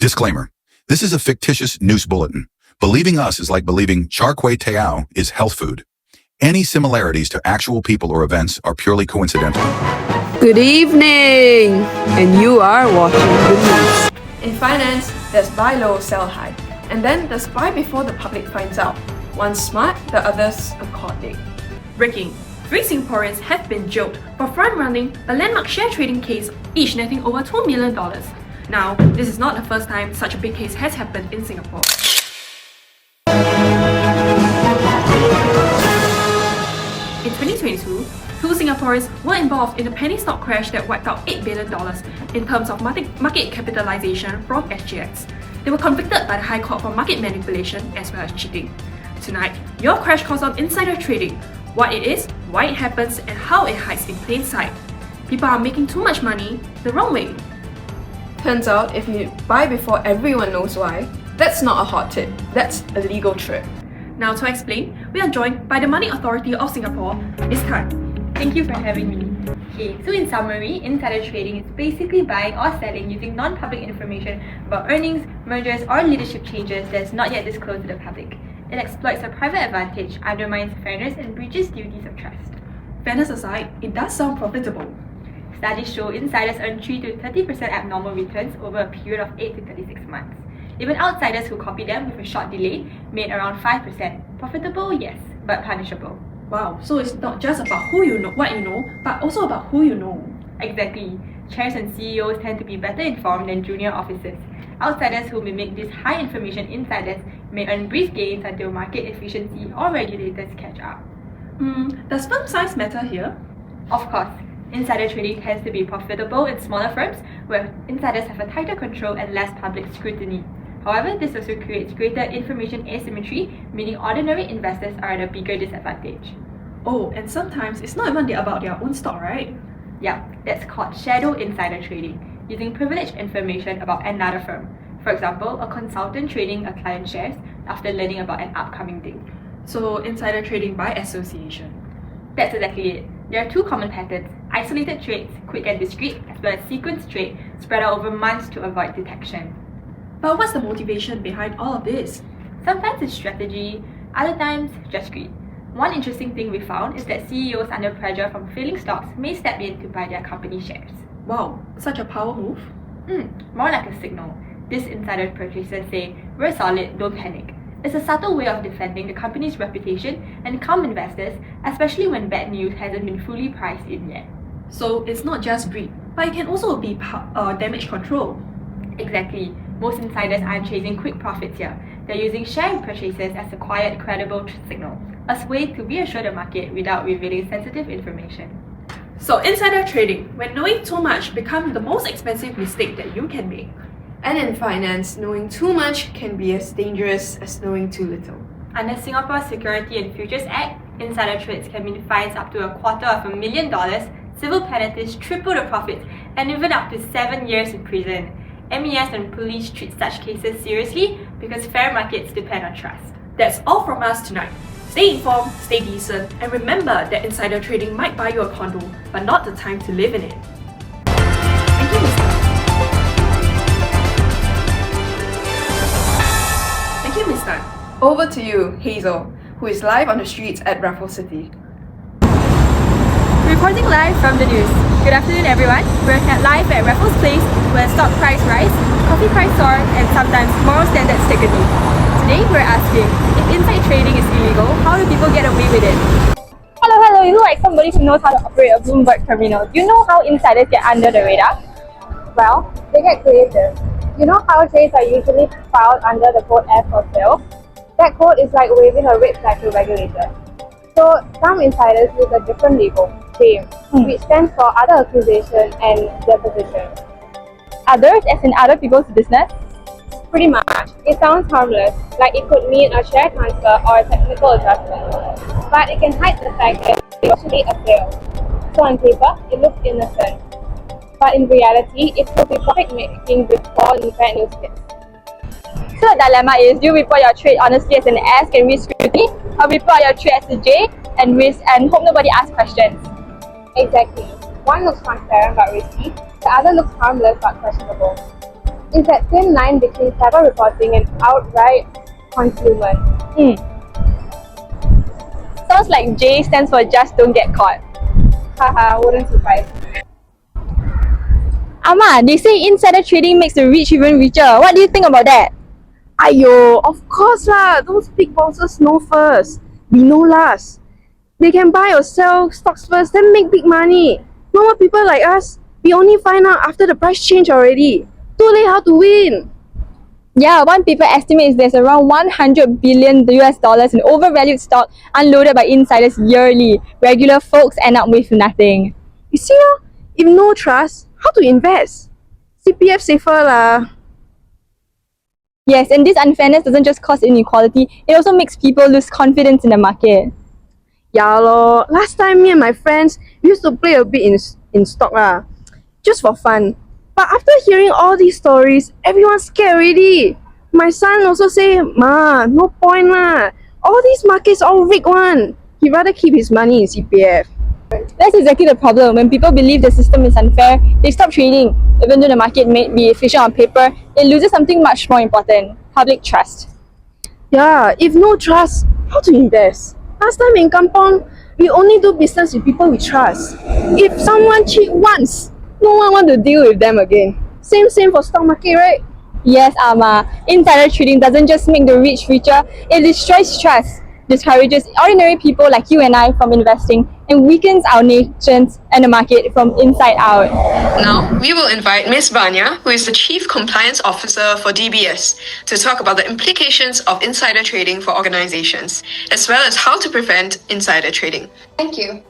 Disclaimer. This is a fictitious news bulletin. Believing us is like believing char kway teow is health food. Any similarities to actual people or events are purely coincidental. Good evening! And you are watching the news. In finance, there's buy low, sell high. And then there's buy before the public finds out. One's smart, the other's according. Breaking. 3 Singaporeans have been jailed for front-running a landmark share trading case, each netting over $2 million. Now, this is not the first time such a big case has happened in Singapore. In 2022, 2 Singaporeans were involved in a penny stock crash that wiped out $8 billion in terms of market capitalization from SGX. They were convicted by the High Court for market manipulation as well as cheating. Tonight, your crash course on insider trading, what it is, why it happens, and how it hides in plain sight. People are making too much money the wrong way. Turns out, if you buy before everyone knows why, that's not a hot tip, that's a legal trip. Now to explain, we are joined by the Money Authority of Singapore, Ms. Tan. Thank you for having me. Okay, so in summary, insider trading is basically buying or selling using non-public information about earnings, mergers, or leadership changes that is not yet disclosed to the public. It exploits a private advantage, undermines fairness, and breaches duties of trust. Fairness aside, it does sound profitable. Studies show insiders earn 3 to 30% abnormal returns over a period of 8 to 36 months. Even outsiders who copy them with a short delay made around 5%. Profitable, yes, but punishable. Wow, so it's not just about who you know, what you know, but also about who you know. Exactly. Chairs and CEOs tend to be better informed than junior officers. Outsiders who mimic these high information insiders may earn brief gains until market efficiency or regulators catch up. Does firm size matter here? Of course. Insider trading tends to be profitable in smaller firms where insiders have a tighter control and less public scrutiny. However, this also creates greater information asymmetry, meaning ordinary investors are at a bigger disadvantage. Oh, and sometimes it's not even about their own stock, right? Yeah, that's called shadow insider trading, using privileged information about another firm. For example, a consultant trading a client's shares after learning about an upcoming deal. So, insider trading by association. That's exactly it. There are 2 common patterns: isolated trades, quick and discreet, as well as sequenced trade, spread out over months to avoid detection. But what's the motivation behind all of this? Sometimes it's strategy, other times just greed. One interesting thing we found is that CEOs under pressure from failing stocks may step in to buy their company shares. Wow, such a power move? More like a signal. These insider purchasers say, "We're solid, don't panic." It's a subtle way of defending the company's reputation and calm investors, especially when bad news hasn't been fully priced in yet. So it's not just greed, but it can also be damage control. Exactly. Most insiders aren't chasing quick profits here. They're using share purchases as a quiet, credible signal, a way to reassure the market without revealing sensitive information. So insider trading, when knowing too much, becomes the most expensive mistake that you can make. And in finance, knowing too much can be as dangerous as knowing too little. Under Singapore's Security and Futures Act, insider trades can mean fines up to $250,000, civil penalties triple the profits, and even up to 7 years in prison. MES and police treat such cases seriously because fair markets depend on trust. That's all from us tonight. Stay informed, stay decent, and remember that insider trading might buy you a condo, but not the time to live in it. Thank you, Mr. Thank you, Ms. Tan. Over to you, Hazel, who is live on the streets at Raffles City. Reporting live from the news. Good afternoon, everyone. We're live at Raffles Place, where stock price rise, coffee price soar, and sometimes moral standards take a knee. Today, we're asking, if inside trading is illegal, how do people get away with it? Hello, you look like somebody who knows how to operate a Bloomberg terminal. Do you know how insiders get under the radar? Well, they get creative. You know how trades are usually filed under the code F for sale? That code is like waving a red flag to regulators. So, some insiders use a different label, JAME, which stands for Other Accusation and Deposition. Others, as in other people's business? Pretty much. It sounds harmless, like it could mean a share transfer or a technical adjustment. But it can hide the fact that it's actually a sale. So on paper, it looks innocent. But in reality, it could be profit-making before the bad news hits. So the dilemma is, do you report your trade honestly as an S and risk scrutiny, or report your trade as a J and risk and hope nobody asks questions? Exactly. One looks transparent but risky, the other looks harmless but questionable. It's that thin line between clever reporting and outright concealment. Sounds like J stands for just don't get caught. Haha, wouldn't surprise me. Ama, they say insider trading makes the rich even richer. What do you think about that? Ayo, of course lah. Those big bosses know first. We know last. They can buy or sell stocks first, then make big money. Normal people like us, we only find out after the price change already. Too late how to win. Yeah, one paper estimates there's around 100 billion US dollars in overvalued stock unloaded by insiders yearly. Regular folks end up with nothing. You see, if no trust, how to invest? CPF safer lah. Yes, and this unfairness doesn't just cause inequality, it also makes people lose confidence in the market. Yeah lor. Last time me and my friends used to play a bit in stock lah, just for fun. But after hearing all these stories, everyone's scared already. My son also say, Ma, no point lah. All these markets all rigged one. He'd rather keep his money in CPF. That's exactly the problem. When people believe the system is unfair, they stop trading. Even though the market may be efficient on paper, it loses something much more important: public trust. Yeah, if no trust, how to invest? Last time in Kampong, we only do business with people we trust. If someone cheat once, no one want to deal with them again. Same for stock market, right? Yes, Ama. Insider trading doesn't just make the rich richer, it destroys trust, discourages ordinary people like you and I from investing, and weakens our nations and the market from inside out. Now, we will invite Ms. Vanya, who is the Chief Compliance Officer for DBS, to talk about the implications of insider trading for organizations, as well as how to prevent insider trading. Thank you.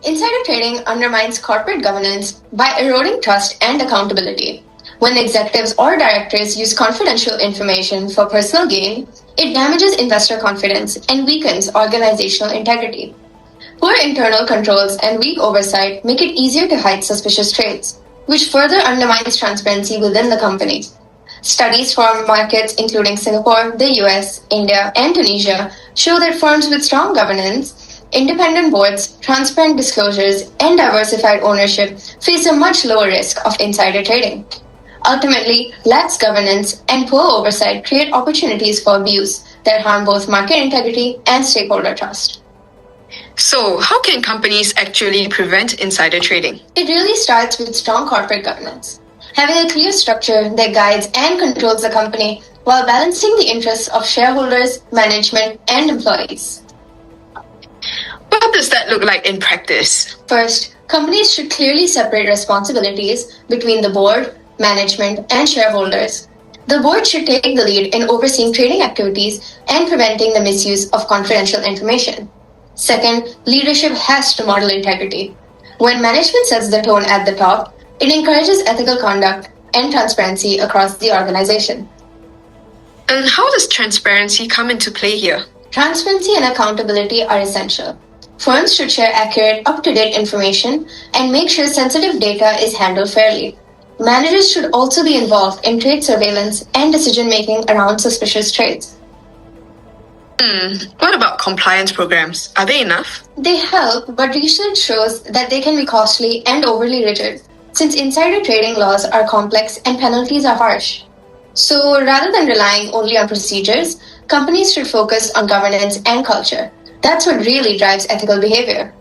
Insider trading undermines corporate governance by eroding trust and accountability. When executives or directors use confidential information for personal gain, it damages investor confidence and weakens organizational integrity. Poor internal controls and weak oversight make it easier to hide suspicious trades, which further undermines transparency within the company. Studies from markets including Singapore, the US, India, and Tunisia show that firms with strong governance, independent boards, transparent disclosures, and diversified ownership face a much lower risk of insider trading. Ultimately, lax governance and poor oversight create opportunities for abuse that harm both market integrity and stakeholder trust. So, how can companies actually prevent insider trading? It really starts with strong corporate governance. Having a clear structure that guides and controls the company while balancing the interests of shareholders, management, and employees. What does that look like in practice? First, companies should clearly separate responsibilities between the board, management, and shareholders. The board should take the lead in overseeing trading activities and preventing the misuse of confidential information. Second, leadership has to model integrity. When management sets the tone at the top, it encourages ethical conduct and transparency across the organization. And how does transparency come into play here? Transparency and accountability are essential. Firms should share accurate, up-to-date information and make sure sensitive data is handled fairly. Managers should also be involved in trade surveillance and decision-making around suspicious trades. What about compliance programs? Are they enough? They help, but research shows that they can be costly and overly rigid, since insider trading laws are complex and penalties are harsh. So rather than relying only on procedures, companies should focus on governance and culture. That's what really drives ethical behavior.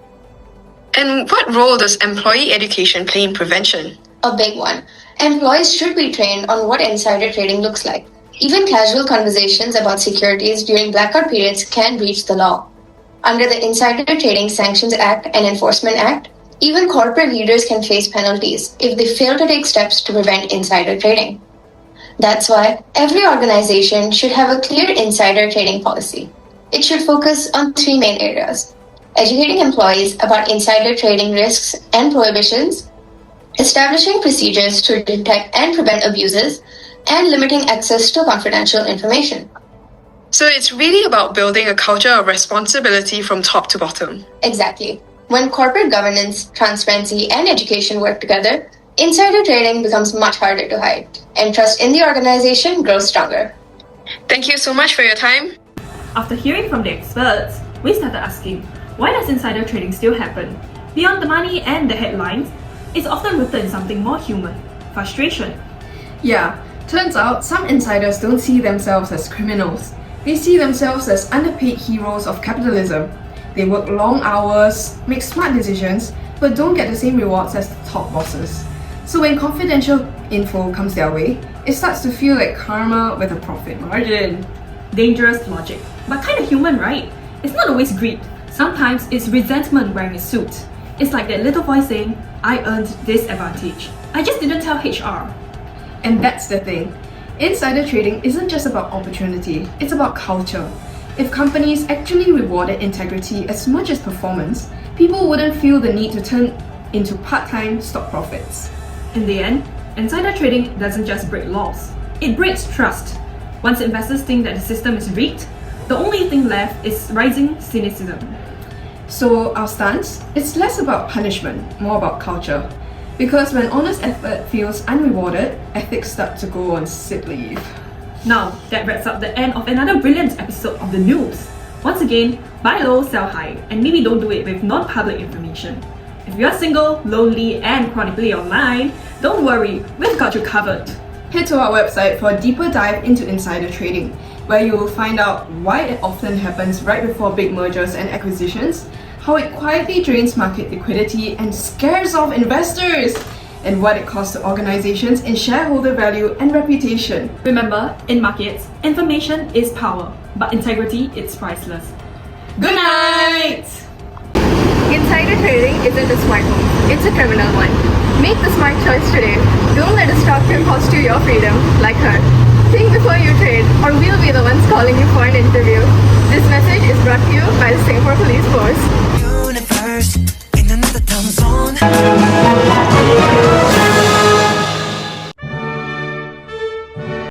And what role does employee education play in prevention? A big one. Employees should be trained on what insider trading looks like. Even casual conversations about securities during blackout periods can breach the law. Under the Insider Trading Sanctions Act and Enforcement Act, even corporate leaders can face penalties if they fail to take steps to prevent insider trading. That's why every organization should have a clear insider trading policy. It should focus on three main areas: educating employees about insider trading risks and prohibitions, establishing procedures to detect and prevent abuses, and limiting access to confidential information. So it's really about building a culture of responsibility from top to bottom. Exactly. When corporate governance, transparency, and education work together, insider trading becomes much harder to hide, and trust in the organization grows stronger. Thank you so much for your time. After hearing from the experts, we started asking, why does insider trading still happen? Beyond the money and the headlines, it's often rooted in something more human: frustration. Yeah, Turns out, some insiders don't see themselves as criminals. They see themselves as underpaid heroes of capitalism. They work long hours, make smart decisions, but don't get the same rewards as the top bosses. So when confidential info comes their way, it starts to feel like karma with a profit margin. Dangerous logic, but kind of human, right? It's not always greed. Sometimes it's resentment wearing a suit. It's like that little voice saying, I earned this advantage. I just didn't tell HR. And that's the thing. Insider trading isn't just about opportunity, it's about culture. If companies actually rewarded integrity as much as performance, people wouldn't feel the need to turn into part-time stock profits. In the end, insider trading doesn't just break laws, it breaks trust. Once investors think that the system is rigged, the only thing left is rising cynicism. So our stance, it's less about punishment, more about culture. Because when honest effort feels unrewarded, ethics start to go on sick leave. Now, that wraps up the end of another brilliant episode of the news. Once again, buy low, sell high, and maybe don't do it with non-public information. If you're single, lonely, and chronically online, don't worry, we've got you covered. Head to our website for a deeper dive into insider trading, where you will find out why it often happens right before big mergers and acquisitions, how it quietly drains market liquidity and scares off investors, and what it costs to organizations in shareholder value and reputation. Remember, in markets, information is power, but integrity is priceless. Good night! Insider trading isn't a smart move, it's a criminal one. Make the smart choice today. Don't let a stock cost you your freedom, like her.